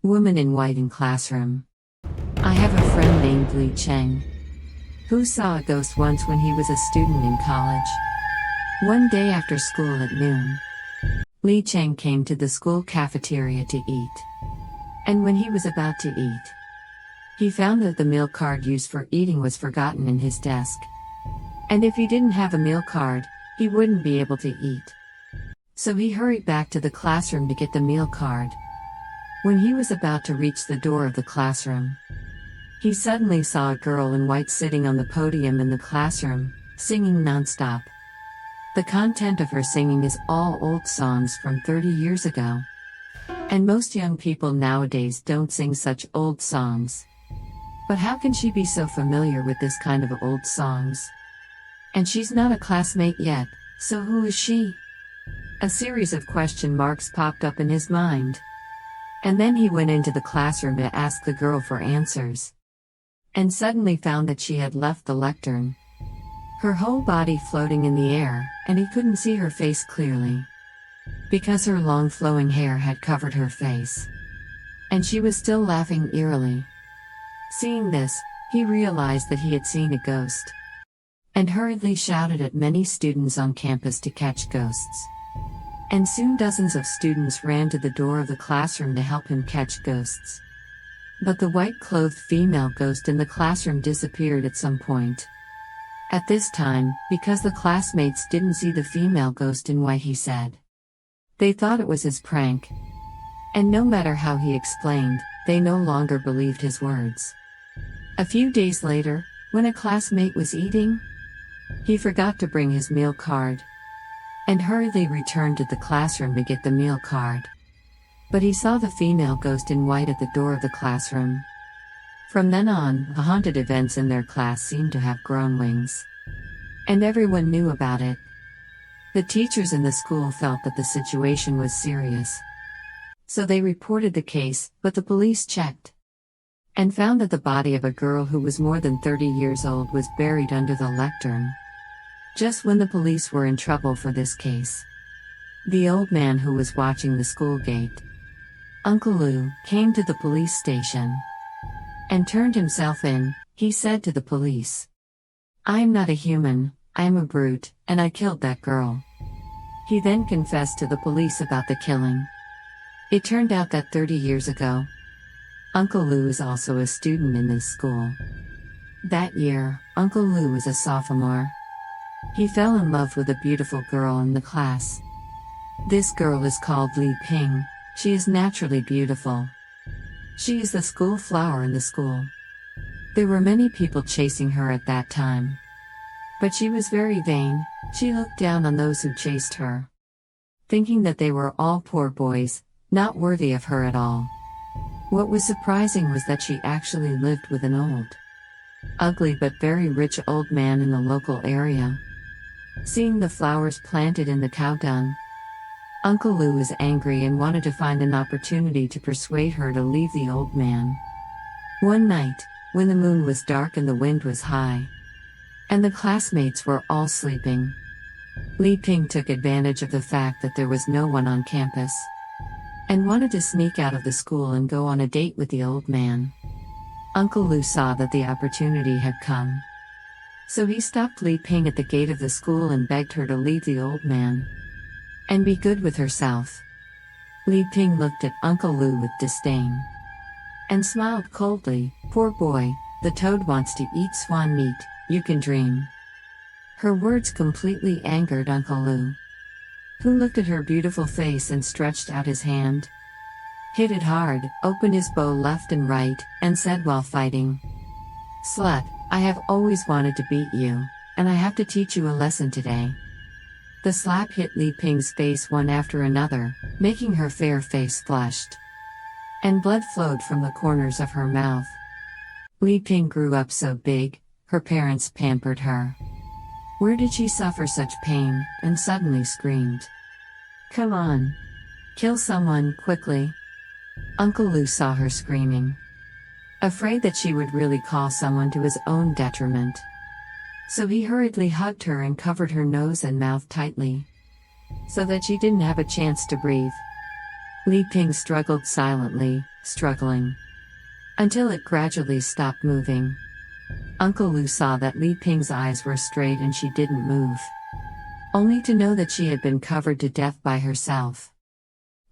Woman in white in classroom. I have a friend named Li Cheng, who saw a ghost once when he was a student in college. One day after school at noon, Li Cheng came to the school cafeteria to eat. And when he was about to eat, he found that the meal card used for eating was forgotten in his desk. And if he didn't have a meal card, he wouldn't be able to eat. So he hurried back to the classroom to get the meal card. When he was about to reach the door of the classroom, he suddenly saw a girl in white sitting on the podium in the classroom, singing non-stop. The content of her singing is all old songs from 30 years ago. And most young people nowadays don't sing such old songs. But how can she be so familiar with this kind of old songs? And she's not a classmate yet, so who is she? A series of question marks popped up in his mind. And then he went into the classroom to ask the girl for answers. And suddenly found that she had left the lectern, her whole body floating in the air, and he couldn't see her face clearly, because her long flowing hair had covered her face. And she was still laughing eerily. Seeing this, he realized that he had seen a ghost, and hurriedly shouted at many students on campus to catch ghosts. And soon dozens of students ran to the door of the classroom to help him catch ghosts. But the white-clothed female ghost in the classroom disappeared at some point. At this time, because the classmates didn't see the female ghost in white, he said, they thought it was his prank. And no matter how he explained, they no longer believed his words. A few days later, when a classmate was eating, he forgot to bring his meal card, and hurriedly returned to the classroom to get the meal card. But he saw the female ghost in white at the door of the classroom. From then on, the haunted events in their class seemed to have grown wings. And everyone knew about it. The teachers in the school felt that the situation was serious. So they reported the case, but the police checked and found that the body of a girl who was more than 30 years old was buried under the lectern. Just when the police were in trouble for this case, the old man who was watching the school gate, Uncle Lou, came to the police station and turned himself in. He said to the police, "I am not a human, I am a brute, and I killed that girl." He then confessed to the police about the killing. It turned out that 30 years ago, Uncle Lou is also a student in this school. That year, Uncle Lou was a sophomore. He fell in love with a beautiful girl in the class. This girl is called Li Ping. She is naturally beautiful. She is the school flower in the school. There were many people chasing her at that time. But she was very vain. She looked down on those who chased her, thinking that they were all poor boys, not worthy of her at all. What was surprising was that she actually lived with an old, ugly but very rich old man in the local area. Seeing the flowers planted in the cow dung, Uncle Lou was angry and wanted to find an opportunity to persuade her to leave the old man. One night, when the moon was dark and the wind was high, and the classmates were all sleeping, Li Ping took advantage of the fact that there was no one on campus, and wanted to sneak out of the school and go on a date with the old man. Uncle Lou saw that the opportunity had come. So he stopped Li Ping at the gate of the school and begged her to leave the old man and be good with herself. Li Ping looked at Uncle Lou with disdain and smiled coldly. "Poor boy, the toad wants to eat swan meat, you can dream." Her words completely angered Uncle Lou, who looked at her beautiful face and stretched out his hand, hit it hard, opened his bow left and right, and said while fighting, "Slut, I have always wanted to beat you, and I have to teach you a lesson today." The slap hit Li Ping's face one after another, making her fair face flushed, and blood flowed from the corners of her mouth. Li Ping grew up so big, her parents pampered her. Where did she suffer such pain, and suddenly screamed, "Come on! Kill someone, quickly!" Uncle Lou saw her screaming, afraid that she would really call someone to his own detriment. So he hurriedly hugged her and covered her nose and mouth tightly, so that she didn't have a chance to breathe. Li Ping struggled silently, struggling, until it gradually stopped moving. Uncle Lu saw that Li Ping's eyes were straight and she didn't move, only to know that she had been covered to death by herself.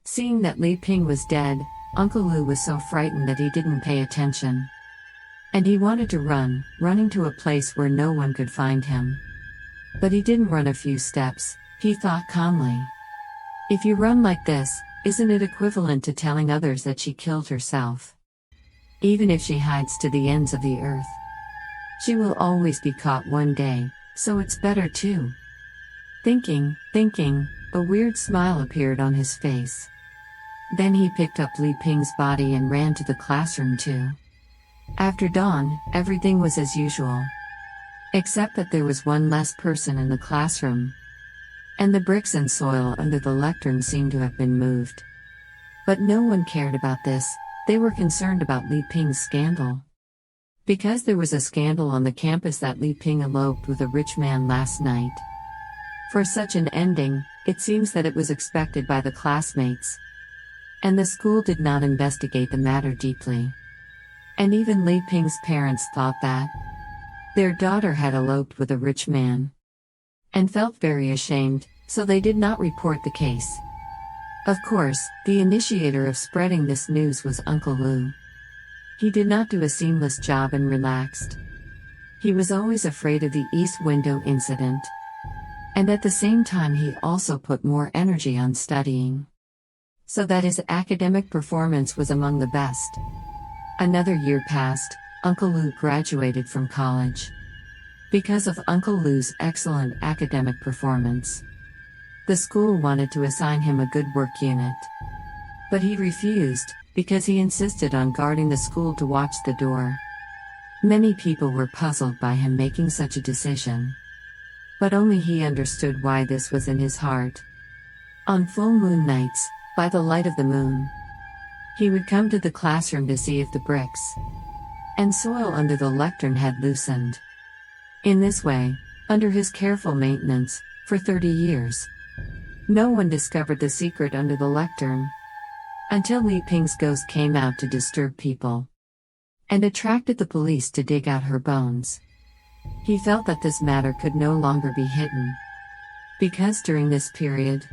Seeing that Li Ping was dead, Uncle Lu was so frightened that he didn't pay attention. And he wanted to run, running to a place where no one could find him. But he didn't run a few steps, he thought calmly. If you run like this, isn't it equivalent to telling others that she killed herself? Even if she hides to the ends of the earth, she will always be caught one day, so it's better too. Thinking, a weird smile appeared on his face. Then he picked up Li Ping's body and ran to the classroom too. After dawn, everything was as usual, except that there was one less person in the classroom, and the bricks and soil under the lectern seemed to have been moved. But no one cared about this, they were concerned about Li Ping's scandal. Because there was a scandal on the campus that Li Ping eloped with a rich man last night. For such an ending, it seems that it was expected by the classmates. And the school did not investigate the matter deeply. And even Li Ping's parents thought that their daughter had eloped with a rich man, and felt very ashamed, so they did not report the case. Of course, the initiator of spreading this news was Uncle Lu. He did not do a seamless job and relaxed. He was always afraid of the East Window incident. And at the same time he also put more energy on studying, so that his academic performance was among the best. Another year passed, Uncle Lu graduated from college. Because of Uncle Lu's excellent academic performance, the school wanted to assign him a good work unit. But he refused, because he insisted on guarding the school to watch the door. Many people were puzzled by him making such a decision. But only he understood why this was in his heart. On full moon nights, by the light of the moon, he would come to the classroom to see if the bricks and soil under the lectern had loosened. In this way, under his careful maintenance, for 30 years, no one discovered the secret under the lectern, until Li Ping's ghost came out to disturb people, and attracted the police to dig out her bones. He felt that this matter could no longer be hidden, because during this period,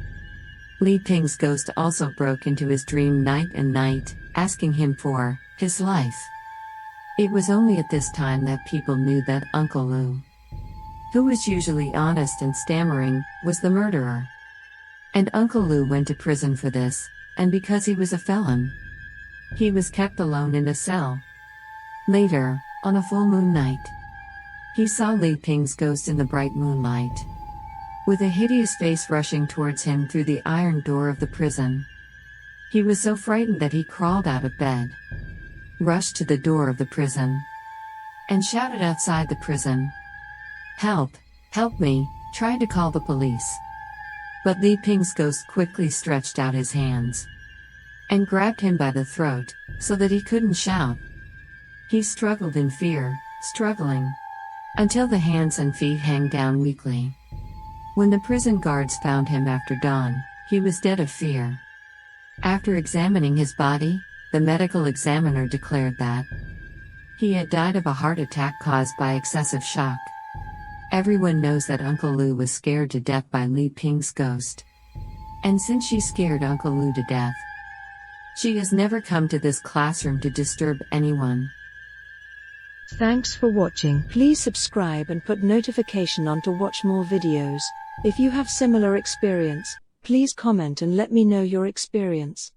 Li Ping's ghost also broke into his dream night and night, asking him for his life. It was only at this time that people knew that Uncle Lu, who was usually honest and stammering, was the murderer. And Uncle Lu went to prison for this, and because he was a felon, he was kept alone in a cell. Later, on a full moon night, he saw Li Ping's ghost in the bright moonlight, with a hideous face rushing towards him through the iron door of the prison. He was so frightened that he crawled out of bed, rushed to the door of the prison, and shouted outside the prison, "Help! Help me!" tried to call the police. But Li Ping's ghost quickly stretched out his hands and grabbed him by the throat, so that he couldn't shout. He struggled in fear, struggling, until the hands and feet hang down weakly. When the prison guards found him after dawn, he was dead of fear. After examining his body, the medical examiner declared that he had died of a heart attack caused by excessive shock. Everyone knows that Uncle Lu was scared to death by Li Ping's ghost. And since she scared Uncle Lu to death, she has never come to this classroom to disturb anyone. Thanks for watching. Please subscribe and put notification on to watch more videos. If you have similar experience, please comment and let me know your experience.